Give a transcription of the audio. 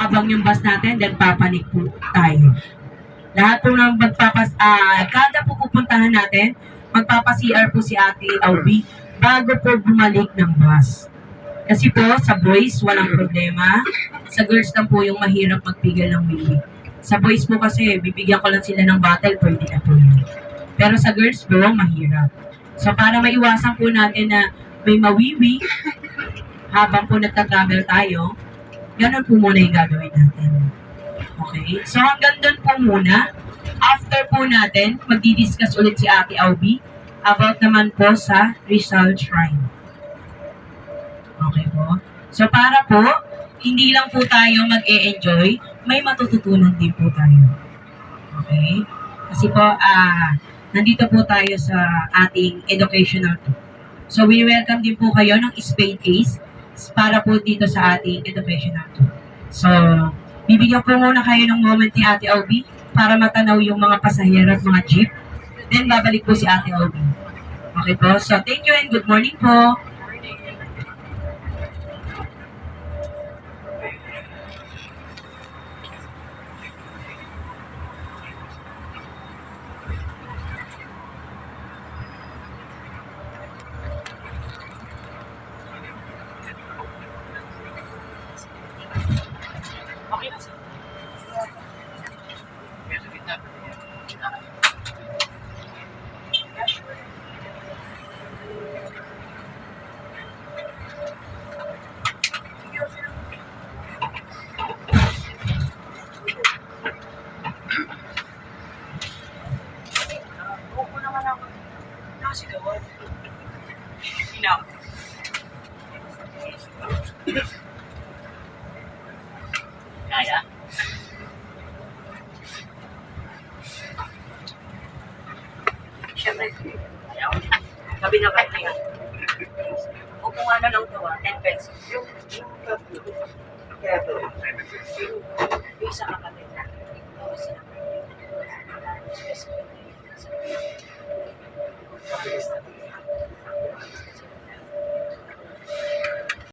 umaabang yung bus natin, then papanik po tayo. Lahat po ng kada po pupuntahan natin, magpapa-CR po si Ate Aubi bago po bumalik ng bus. Kasi po, sa boys, walang problema. Sa girls lang po yung mahirap magpigil ng wiwi. Sa boys po kasi, bibigyan ko lang sila ng bottle, pwede na po yun. Pero sa girls po, mahirap. So para maiwasan po natin na may mawiwi habang po nagta-travel tayo, ganun po muna yung gagawin natin. Okay? So hanggang doon po muna. After po natin, magdi-discuss ulit si Ate Aubi about naman po sa Rizal Shrine. Okay po? So para po, hindi lang po tayo mag-e-enjoy, may matututunan din po tayo. Okay? Kasi po, nandito po tayo sa ating educational tool. So we welcome din po kayo ng Spade Ace para po dito sa ating educational tool. So, bibigyan po muna kayo ng moment ni Ate Aubi para matanaw yung mga pasahero at mga jeep. Then, babalik po si Ate Aubi. Okay po? So, thank you and good morning po. Okay na, sir. Opo naman ako. Nakasigawan. Ina. Kaya. Siyempre, sabi na kayo yan. O kung ano lang ito 10 pesos. Yung isa kapatid na. Mabilis na.